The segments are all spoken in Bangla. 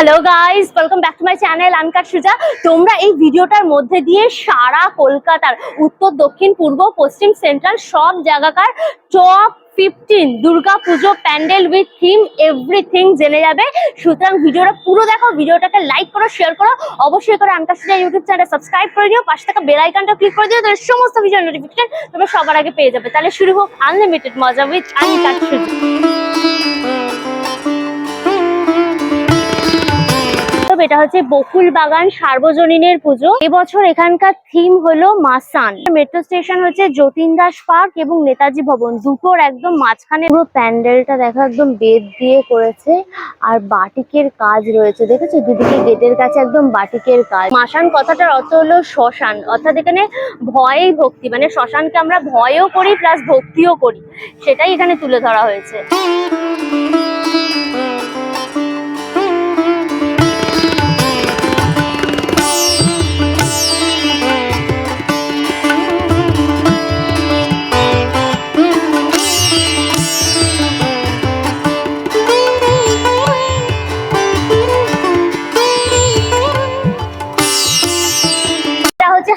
Hello guys, welcome back to my channel uncut Suja. তোমরা এই ভিডিওটার মধ্যে দিয়ে সারা কলকাতার উত্তর, দক্ষিণ, পূর্ব, পশ্চিম, সেন্ট্রাল সব জায়গাকার top 15 Durga Puja pandal with theme everything জেনে যাবে। সুতরাং ভিডিওটা পুরো দেখো, ভিডিওটাকে লাইক করো, শেয়ার করো, অবশ্যই করে আনকাট সুজা ইউটিউব চ্যানেল সাবস্ক্রাইব করে দিও, পাশে থাকা বেল আইকনটা ক্লিক করে দিও, তাহলে সমস্ত ভিডিও নোটিফিকেশন তোমরা সবার আগে পেয়ে যাবে। তাহলে শুরু হোক আনলিমিটেড মজা উইথ আনকাট সুজা। এটা হচ্ছে বকুল বাগান সার্বজনীনের পুজো। এবছর এখানকার থিম হলো মাসান। মেট্রো স্টেশন হচ্ছে যতীন দাস পার্ক এবং নেতাজি ভবন, দুটোর একদম মাঝখানে। পুরো প্যান্ডেলটা দেখো একদম বেদ দিয়ে করেছে আর বাটিকের কাজ রয়েছে, দেখেছো দুদিকে গেটের কাছে একদম বাটিকের কাজ। মাসান কথাটার অর্থ হলো শ্মশান, অর্থাৎ এখানে ভয়েই ভক্তি, মানে শ্মশানকে আমরা ভয়ও করি প্লাস ভক্তিও করি, সেটাই এখানে তুলে ধরা হয়েছে।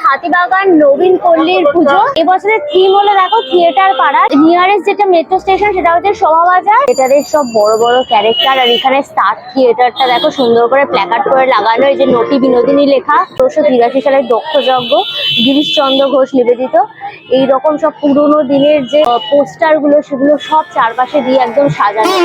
হাতিবাগান নবীন পল্লীর পুজো। এবছরের থিম হলো দেখো থিয়েটার পাড়া। নিয়ারেস্ট যেটা মেট্রো স্টেশন সেটা হচ্ছে শোভাবাজার। থিয়েটারের সব বড় বড় ক্যারেক্টার, আর এখানে স্টার থিয়েটারটা দেখো সুন্দর করে প্ল্যাকার্ড করে লাগানো, এই যে নটি বিনোদিনী লেখা। 1983 সালের দক্ষযজ্ঞ, গিরিশচন্দ্র ঘোষ নিবেদিত। এইরকম সব পুরোনো দিনের যে পোস্টার গুলো সেগুলো সব চারপাশে দিয়ে একদম সাজানো।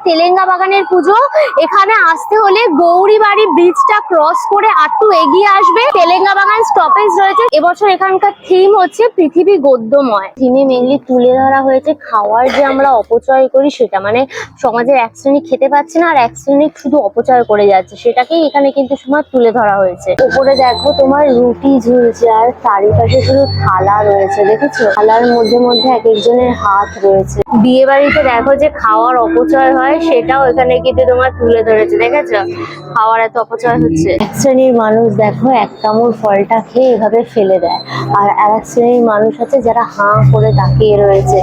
তেলেঙ্গা বাগানের পুজো। এখানে আসতে হলে গৌরীবাড়ি ব্রিজটা ক্রস করে একটু এগিয়ে আসবে, তেলেঙ্গা বাগান স্টপেজ রয়েছে। এবছর এখানকার থিম হচ্ছে পৃথিবী গদ্যময়। থিমে মেনলি তুলে ধরা হয়েছে খাওয়ার যে আমরা অপচয় করি সেটা, মানে সমাজের এক শ্রেণী খেতে পাচ্ছে না আর এক শ্রেণী শুধু অপচয় করে যাচ্ছে, সেটাকেই এখানে কিন্তু সময় তুলে ধরা হয়েছে। উপরে দেখো তোমার রুটি ঝুলছে আর চারিপাশে শুধু থালা রয়েছে, দেখেছো থালার মধ্যে মধ্যে এক একজনের হাত রয়েছে। বিয়ে বাড়িতে দেখো যে খাওয়ার অপচয় হয় সেটাও এখানে কিন্তু তোমার তুলে ধরেছে, দেখেছো খাওয়ার এত অপচয় হচ্ছে। এক শ্রেণীর মানুষ দেখো এক কামড় ফলটা খেয়ে এভাবে ফেলে দেয়, আর এক শ্রেণীর মানুষ আছে যারা হাঁ করে তাকিয়ে রয়েছে,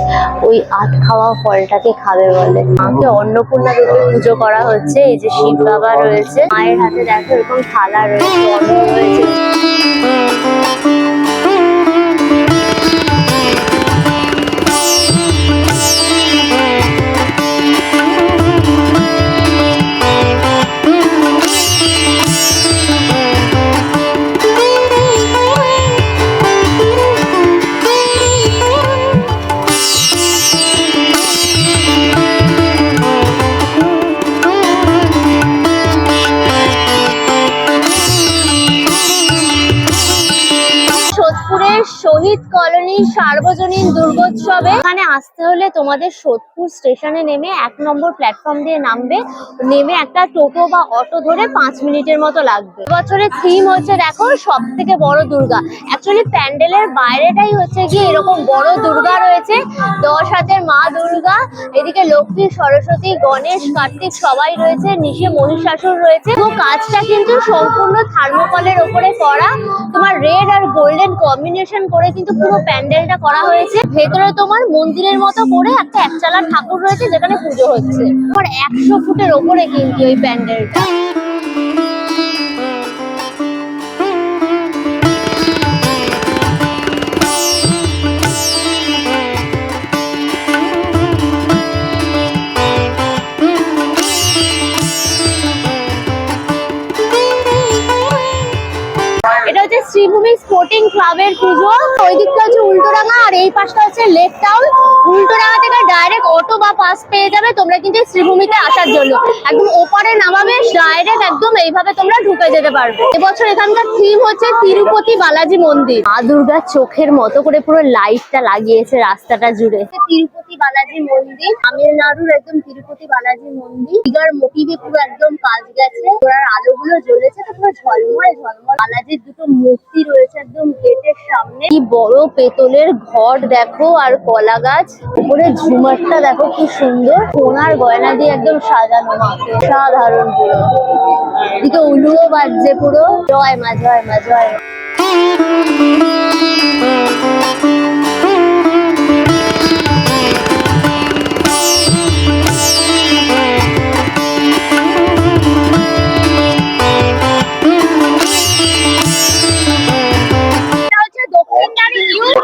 ওই আট খাওয়া ফলটাকে খাবে বলে। মাকে অন্নপূর্ণা রূপে পুজো করা হচ্ছে। এই যে শিব বাবা রয়েছে, মায়ের হাতে দেখো এরকম থালা রয়েছে, অন্ন রয়েছে। শহীদ কলোনি সার্বজনীন দুর্গোৎসবে এখানে আসতে হলে তোমাদের সোদপুর স্টেশনে নেমে 1 নম্বর প্ল্যাটফর্ম দিয়ে নামবে, নেমে একটা টোটো বা অটো ধরে 5 মিনিটের মতো লাগবে। বছরের থিম হচ্ছে দেখো সব থেকে বড় দুর্গা। অ্যাকচুয়ালি প্যান্ডেলের বাইরেটাই হচ্ছে গিয়ে এরকম বড় দুর্গা রয়েছে, 10 হাতের মা দুর্গা, এদিকে লক্ষ্মী, সরস্বতী, গণেশ, কার্তিক সবাই রয়েছে, নিচে মহিষাসুর রয়েছে। তো কাজটা কিন্তু সম্পূর্ণ থার্মোকলের ওপরে করা, তোমার রেড আর গোল্ডেন কম্বিনেশন করে কিন্তু পুরো প্যান্ডেলটা করা হয়েছে। ভেতরে তোমার মন্দিরের মতো করে একটা একচালা ঠাকুর রয়েছে যেখানে পুজো হচ্ছে। তোমার 100 ফুটের ওপরে কিন্তু এই প্যান্ডেলটা। এটা হচ্ছে শ্রীভূমি স্পোর্টিং ক্লাবের পুজো। ওই দিকটা হচ্ছে উল্টোডাঙ্গা আর এই পাশটা হচ্ছে লেক টাউন। উল্টোডাঙ্গা থেকে ডাইরেক্ট অটো বা পাস পেয়ে যাবে তোমরা কিন্তু শ্রীভূমিতে আসার জন্য। একদম ওপারে নামাবে, ডাইরেক্ট একদম এইভাবে তোমরা ঢুকে যেতে পারবে। এবছর এখানকার থিম হচ্ছে তিরুপতি বালাজি মন্দির। মা দুর্গার চোখের মতো করে পুরো লাইটটা লাগিয়েছে রাস্তাটা জুড়ে। তিরুপতি বালাজি মন্দির, তামিলনাড়ুর একদম তিরুপতি বালাজি মন্দির। ফিগার মোটিভে পুরো একদম কাজ গেছে, ওনার আলোগুলো জ্বলেছে তো পুরো ঝলমলে ঝলমল। বালাজির দুটো মুখ মূর্তি রয়েছে একদম গেটের সামনে। কি বড় পেতলের ঘট দেখো, আর কলা গাছ, উপরে ঝুমারটা দেখো কি সুন্দর, সোনার গয়না দিয়ে একদম সাজানো মাকে, সাধারণ পুরো। এদিকে উলুও বাজছে পুরো, জয় মা জয় মা জয় মা।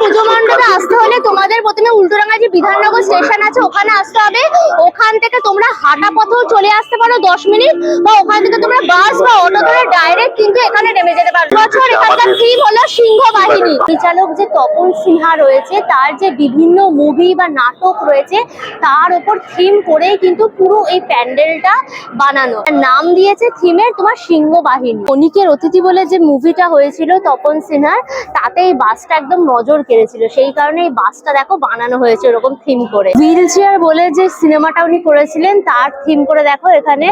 পুজো মণ্ডপে আসতে হলে তোমাদের প্রথমে উল্টোডাঙ্গা যে বিধাননগর স্টেশন আছে ওখানে আসতে হবে। ওখান থেকে তোমরা হাঁটা পথেও চলে আসতে পারো 10 মিনিট, বা ওখান থেকে তোমরা বাস বা অটো ধরে ডাইরেক্ট কিন্তু এখানে নেমে যেতে পারো। বছর এখানকার থিম হলো সিংহ বাহিনী। পরিচালক যে তপন সিনহা রয়েছে, তার যে বিভিন্ন মুভি বা নাটক রয়েছে তার উপর থিম করেই কিন্তু পুরো এই প্যান্ডেলটা বানানো। নাম দিয়েছে থিমের তোমার সিংহ বাহিনী। অনিকের অতিথি বলে যে মুভিটা হয়েছিল তপন সিনহার, তাতে এই বাসটা একদম নজর কেড়েছিল, সেই কারণে এই বাসটা দেখো বানানো হয়েছে এরকম থিম করে। হুইল চেয়ার বলে যে সিনেমাটা উনি করেছিলেন তার থিম করে দেখো এখানে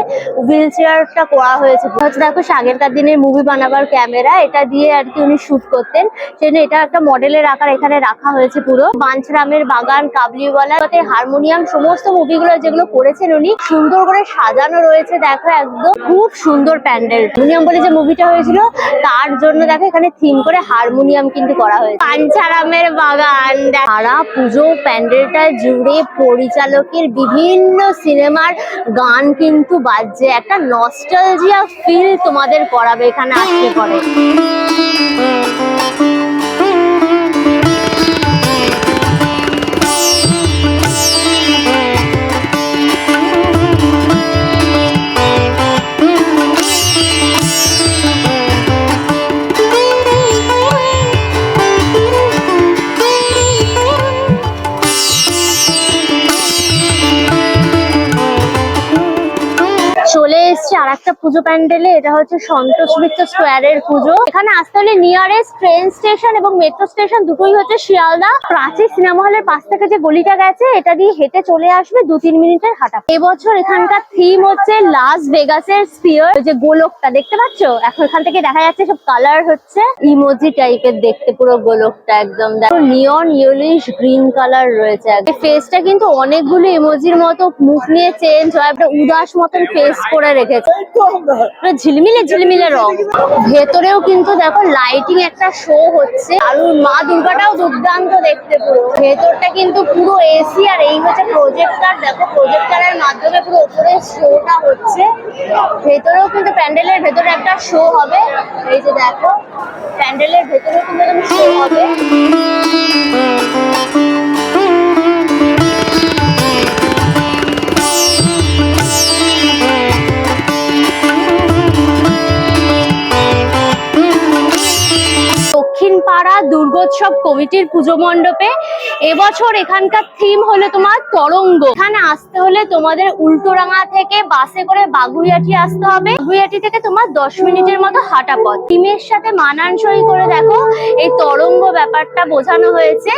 হুইল চেয়ারটা করা হয়েছে। দেখো আগেরকার দিনের মুভি বানাবার ক্যামেরা, এটা দিয়ে আর কি উনি শুট করতেন, সেজন্য এটা একটা মডেলের আকার এখানে রাখা হয়েছে। পুরো বাঞ্ছরামের বাগান, কাবলিওয়ালা, হারমোনিয়াম, সমস্ত মুভিগুলো যেগুলো করেছেন উনি সুন্দর করে সাজানো রয়েছে। দেখো একদম খুব সুন্দর প্যান্ডেল। হারমোনিয়াম বলে যে মুভিটা হয়েছিল তার জন্য দেখো এখানে থিম করে হারমোনিয়াম কিন্তু করা হয়েছে। বাঞ্ছারামের বাগান। সারা পুজো প্যান্ডেলটা জুড়ে পরিচালকের বিভিন্ন সিনেমার গান কিন্তু বাজছে, একটা নস্টালজিয়া ফিল তোমাদের করাবে এখানে আসতে পারে। চলে এসছে আর একটা পুজো প্যান্ডেলে, এটা হচ্ছে সন্তোষ মিত্র স্কোয়ারের পুজো। এখানে আসতে হলে নিয়ারেস্ট ট্রেন স্টেশন এবং মেট্রো স্টেশন দুটোই হচ্ছে শিয়ালদা। প্রাচীর সিনেমা হলের পাশ থেকে যে গলিটা গেছে এটা দিয়ে হেঁটে চলে আসবে 2-3 মিনিটের হাঁটা। এবছর এখানকার থিম হচ্ছে লাস ভেগাসের স্পিয়ার, যে গোলকটা দেখতে পাচ্ছ এখন এখান থেকে দেখা যাচ্ছে, সব কালার হচ্ছে ইমোজি টাইপের দেখতে পুরো গোলকটা একদম। দেখো নিয়ন ইয়েলোইশ গ্রিন কালার রয়েছে। ফেসটা কিন্তু অনেকগুলো ইমোজির মতো মুখ নিয়ে চেঞ্জ হয়, একটা উদাস মতন ফেস করে রেখেছে, ঝিলমিলে ঝিলমিলে রং। ভেতরেও কিন্তু দেখো লাইটিং একটা শো হচ্ছে, আর মা দুর্গাটাও দুর্দান্ত দেখতে পুরো। ভেতরটা কিন্তু পুরো এসি, আর এই হচ্ছে প্রজেক্টর। দেখো প্রজেক্টরের মাধ্যমে পুরো উপরে শোটা হচ্ছে। ভেতরেও কিন্তু প্যান্ডেলের ভেতরে একটা শো হবে, এই যে দেখো প্যান্ডেলের ভেতরেও কিন্তু শো হবে। দক্ষিণপাড়া দুর্গোৎসব কমিটির পুজো মণ্ডপে এবছর এখানকার থিম হলো তোমার তরঙ্গ। এখানে আসতে হলে তোমাদের উল্টোডাঙ্গা থেকে বাসে করে বাগুইআটি আসতে হবে। বাগুইআটি থেকে তোমার 10 মিনিটের মতো হাঁটা পথ। থিমের সাথে মানানসই করে দেখো এই তরঙ্গ ব্যাপারটা বোঝানো হয়েছে।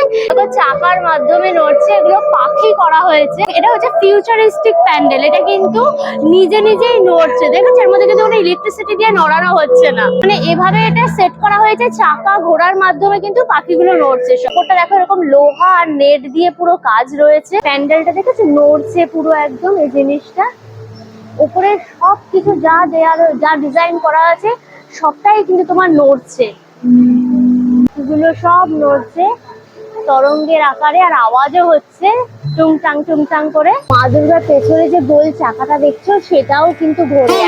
চাকার মাধ্যমে নড়ছে, এগুলো পাখি করা হয়েছে। এটা হচ্ছে ফিউচারিস্টিক প্যান্ডেল, এটা কিন্তু নিজে নিজেই নড়ছে। দেখেছো এর মধ্যে কিন্তু কোনো ইলেকট্রিসিটি দিয়ে নড়ানো হচ্ছে না, মানে এভাবে এটা সেট করা হয়েছে চাকা ঘোড়ার মাধ্যমে কিন্তু পাখিগুলো নড়ছে। ওটা দেখো এরকম লোহা আর নেট দিয়ে পুরো কাজ রয়েছে। প্যান্ডেলটা দেখেছো নড়ছে পুরো একদম। এই জিনিসটা উপরে সবকিছু যা দেয়ার যা ডিজাইন করা আছে সবটাই কিন্তু তোমার নড়ছে, এগুলো সব নড়ছে তরঙ্গের আকারে, আর আওয়াজও হচ্ছে টুংটাং টুংটাং করে। মা দুর্গার পেছনে যে গোল চাকাটা দেখছো সেটাও কিন্তু ঘোরে।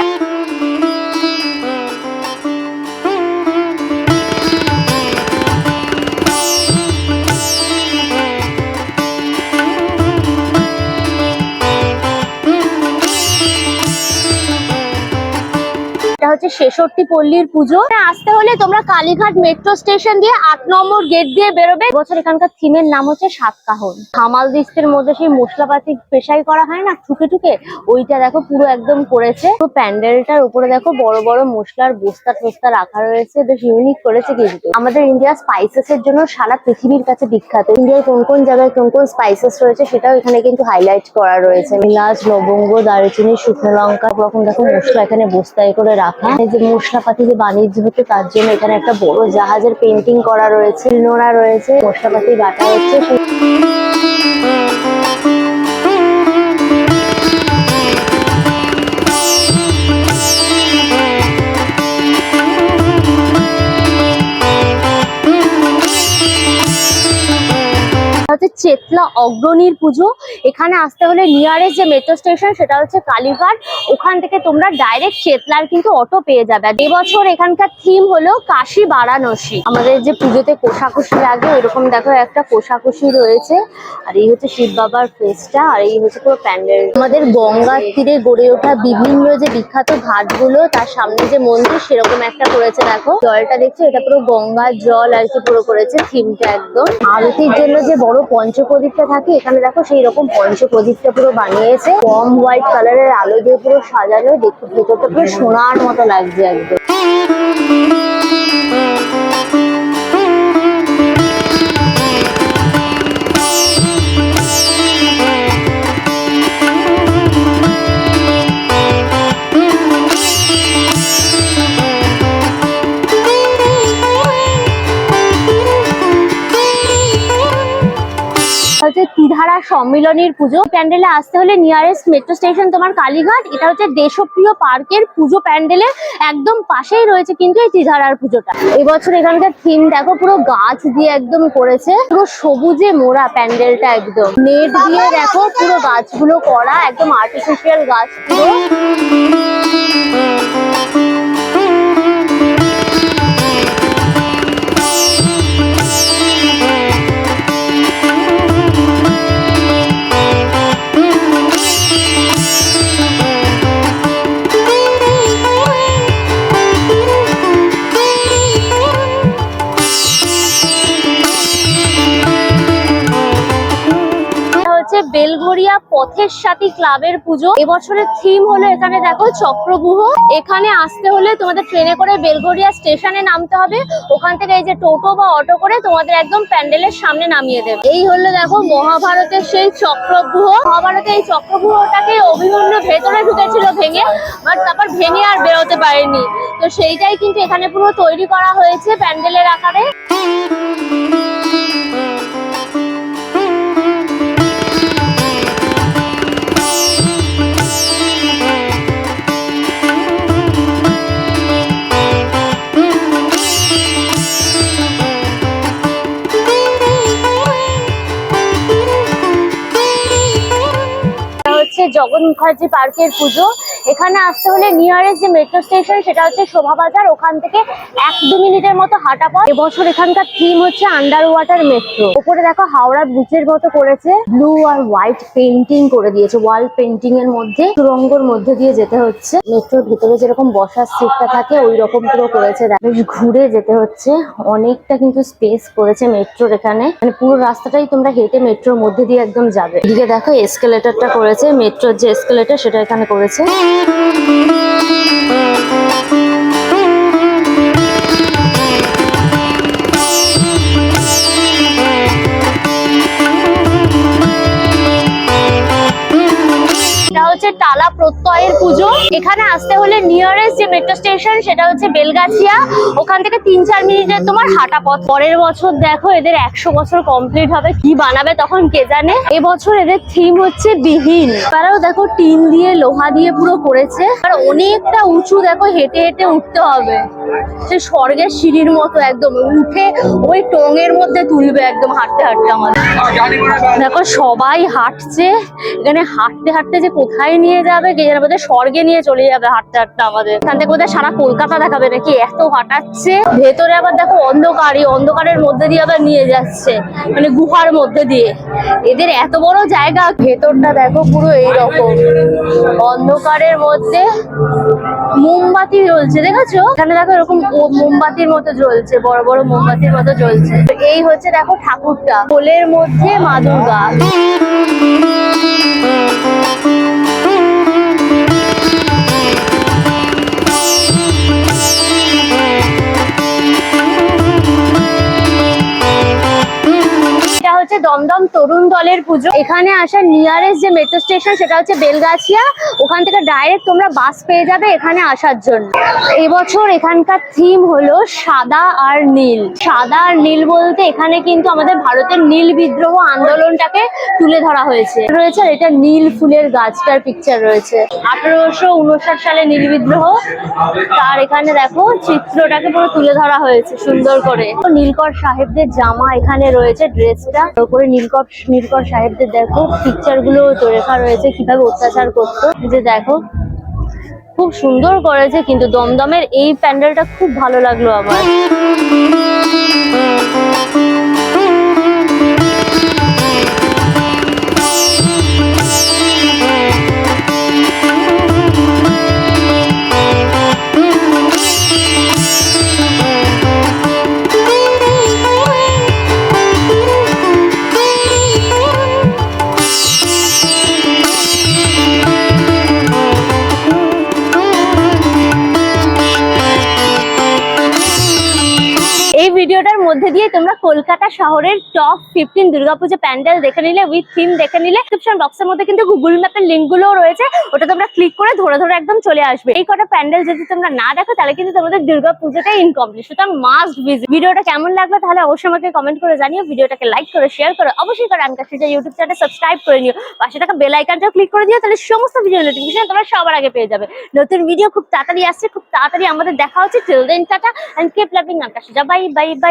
হচ্ছে 66 পল্লীর পুজো। আসতে হলে তোমরা কালীঘাট মেট্রো স্টেশন দিয়ে 8 নম্বর গেট দিয়ে বেরোবে। বছর এখানকার থিমের নাম হচ্ছে সাতকাহন। হামাল দিস্তের মধ্যে সেই মশলাপাতি পেশাই করা হয় না ঠুকে ঠুকে, ওইটা দেখো পুরো একদম করেছে। তো প্যান্ডেলটার উপরে দেখো বড় বড় মশলার বস্তা টস্তা রাখা রয়েছে, বেশ ইউনিক করেছে কিন্তু। আমাদের ইন্ডিয়া স্পাইসেস এর জন্য সারা পৃথিবীর কাছে বিখ্যাত। ইন্ডিয়ার কোন কোন জায়গায় কোন কোন স্পাইসেস রয়েছে সেটাও এখানে কিন্তু হাইলাইট করা রয়েছে। এলাচ, লবঙ্গ, দারুচিনি, শুকনো লঙ্কা, রকম দেখো মশলা এখানে বস্তায় করে রাখা রাখা। এই যে মশলাপাতি যে বাণিজ্য হচ্ছে তার জন্য এখানে একটা বড় জাহাজের পেন্টিং করা রয়েছে, নোনা রয়েছে, মশলাপাতি বাটা হচ্ছে। চেতলা অগ্রণীর পুজো। এখানে আসতে হলে নিয়ারেস্ট যে মেট্রো স্টেশন সেটা হচ্ছে কালীঘাট, ওখান থেকে তোমরা ডাইরেক্ট চেতলার কিন্তু অটো পেয়ে যাবে। এবছর এখানকার থিম হলো কাশী বারাণসী। আমাদের যে পুজোতে কোষাকুষি লাগে এরকম দেখো একটা কোষাকুষি রয়েছে, আর এই হচ্ছে শিব বাবার ফেসটা, আর এই হচ্ছে পুরো প্যান্ডেল। আমাদের গঙ্গার তীরে গড়ে ওঠা বিভিন্ন যে বিখ্যাত ঘাটগুলো তার সামনে যে মন্দির সেরকম একটা করেছে। দেখো জলটা দেখছো, এটা পুরো গঙ্গার জল আর কি পুরো করেছে থিমটা একদম। আরতির জন্য যে বড় পঞ্চপ্রদীপটা থাকে এখানে দেখো সেই রকম পঞ্চপ্রদীপটা পুরো বানিয়েছে, কম হোয়াইট কালারের আলো দিয়ে পুরো সাজানো। দেখো ভেতরটা পুরো সোনার মতো লাগছে একদম। হচ্ছে তিধারা সম্মিলনীর পুজো। প্যান্ডেলে আসতে হলে নিয়ারেস্ট মেট্রো স্টেশন তোমার কালীঘাট। এটা হচ্ছে দেশপ্রিয় পার্কের পুজো প্যান্ডেলে একদম পাশেই রয়েছে কিন্তু এই তিধারার পুজোটা। এবছর এখানকার থিম দেখো পুরো গাছ দিয়ে একদম করেছে, পুরো সবুজে মোড়া প্যান্ডেলটা, একদম নেট দিয়ে দেখো পুরো গাছগুলো করা, একদম আর্টিফিশিয়াল গাছ পুরো। বেলঘরিয়া পথের সাথী ক্লাবের পুজো। এবছরের থিম হলো এখানে দেখো চক্রব্যূহ। এখানে আসতে হলে তোমাদের ট্রেনে করে বেলঘরিয়া স্টেশনে নামতে হবে, ওখান থেকে এই যে টোটো বা অটো করে তোমাদের একদম প্যান্ডেলের সামনে নামিয়ে দেবে। এই হলো দেখো মহাভারতের সেই চক্রব্যূহ। মহাভারতের এই চক্রব্যূহটাকে অভিমন্যু ভেতরে ঢুকেছিল ভেঙে, বাট তারপর ভেঙে আর বেরোতে পারেনি, তো সেইটাই কিন্তু এখানে পুরো তৈরি করা হয়েছে প্যান্ডেলের আকারে। জগন মুখার্জি পার্কের পুজো। এখানে আসতে হলে নিয়ারেস্ট যে মেট্রো স্টেশন সেটা হচ্ছে শোভাবাজার, ওখান থেকে 1-2 মিনিটের মতো হাঁটা পথ। এবছর এখানকার থিম হচ্ছে আন্ডার ওয়াটার মেট্রো। উপরে দেখো হাওড়া ব্রিজের মতো করেছে, ব্লু আর হোয়াইট পেন্টিং করে দিয়েছে, ওয়াল পেন্টিং এর মধ্যে সুরঙ্গর মধ্যে দিয়ে যেতে হচ্ছে। মেট্রোর ভিতরে যেরকম বসার সিটটা থাকে ওই রকম পুরো করেছে, বেশ ঘুরে যেতে হচ্ছে, অনেকটা কিন্তু স্পেস করেছে মেট্রোর এখানে, মানে পুরো রাস্তাটাই তোমরা হেঁটে মেট্রোর মধ্যে দিয়ে একদম যাবে। এদিকে দেখো এসকেলেটরটা করেছে, মেট্রোর যে এসকেলেটর সেটা এখানে করেছে। টালা প্রত্যয়ের পুজো। এখানে আসতে হলে নিয়ারেস্ট যে মেট্রো স্টেশন সেটা হচ্ছে বেলগাছিয়া, ওখান থেকে 3-4 মিনিটের তোমার হাঁটা পথ। পরের বছর দেখো এদের 100 বছর কমপ্লিট হবে, কি বানাবে তখন কে জানে। এবছর এদের থিম হচ্ছে বিহীন। তারাও দেখো টিন দিয়ে লোহা দিয়ে পুরো করেছে, আর অনেকটা উঁচু, দেখো হেঁটে হেঁটে উঠতে হবে, সে স্বর্গের সিঁড়ির মতো একদম উঠে ওই টঙের মধ্যে তুলবে একদম হাঁটতে হাঁটতে। আমাদের দেখো সবাই হাঁটছে, এখানে হাঁটতে হাঁটতে যে কোথায় নিয়ে যাবে কে জানে, বোধহয় স্বর্গে নিয়ে চলে যাবে হাঁটতে হাঁটতে। আমাদের এখান থেকে বোধহয় সারা কলকাতা দেখাবে নাকি, এত হাঁটাচ্ছে। ভেতরে আবার দেখো অন্ধকার, এই অন্ধকারের মধ্যে দিয়ে আবার নিয়ে যাচ্ছে, মানে গুহার মধ্যে দিয়ে। এদের এত বড় জায়গা, ভেতরটা দেখো পুরো এইরকম অন্ধকারের মধ্যে মোমবাতি জ্বলছে, দেখেছো? এখানে দেখো এরকম মোমবাতির মতো জ্বলছে, বড় বড় মোমবাতির মতো জ্বলছে। এই হচ্ছে দেখো ঠাকুরটা, কোলের মধ্যে মা দুর্গা। দমদম তরুণ দলের পুজো। এখানে আসার নিয়ারেস্ট যে মেট্রো স্টেশন সেটা হচ্ছে বেলগাছিয়া, ওখান থেকে ডাইরেক্ট তোমরা বাস পেয়ে যাবে এখানে আসার জন্য। এবছর এখানকার থিম হলো সাদা আর নীল। সাদা আর নীল বলতে এখানে কিন্তু আমাদের ভারতের নীল বিদ্রোহ আন্দোলনটাকে তুলে ধরা হয়েছে। আর এটা নীল ফুলের গাছটার পিকচার রয়েছে। 1859 সালে নীল বিদ্রোহ, তার এখানে দেখো চিত্রটাকে পুরো তুলে ধরা হয়েছে সুন্দর করে। নীলকর সাহেবদের জামা এখানে রয়েছে, ড্রেসটা উপরে নীলকর সাহেবদের দেখো পিকচার গুলো তো লেখা রয়েছে কিভাবে অত্যাচার করতো। যে দেখো খুব সুন্দর করেছে, কিন্তু দমদমের এই প্যান্ডেলটা খুব ভালো লাগলো আমার। এই ভিডিওটার মধ্যে দিয়ে তোমরা কলকাতা শহরের টপ 15 দুর্গাপূজা প্যান্ডেল দেখে নিলে, উইথ থিম দেখে নিলে। ডিসক্রিপশন বক্সের মধ্যে কিন্তু গুগল ম্যাপের লিংক গুলোও রয়েছে, ওটা তোমরা ক্লিক করে ধরে ধরে একদম চলে আসবে। এই কটা প্যান্ডেল যদি তোমরা না দেখো তাহলে কিন্তু তোমাদের দুর্গাপূজাটাই ইনকমপ্লিট। সুতরাং মাস্ট ভিজিট। ভিডিওটা কেমন লাগলো তাহলে অবশ্যই আমাকে কমেন্ট করে জানিও। ভিডিওটাকে লাইক করো, শেয়ার করো, অবশ্যই করে আনকাশ্রীজা ইউটিউব চ্যানেল সাবস্ক্রাইব করে নিও। পাশে থাকা বেল আইকনটাও ক্লিক করে দিও, তাহলে সমস্ত ভিডিও নোটিফিকেশন তোমরা সবার আগে পেয়ে যাবে। নতুন ভিডিও খুব তাড়াতাড়ি আসছে, খুব তাড়াতাড়ি আমাদের দেখা হচ্ছে। Till then tata and keep loving Ankashreeja. Bye bye by.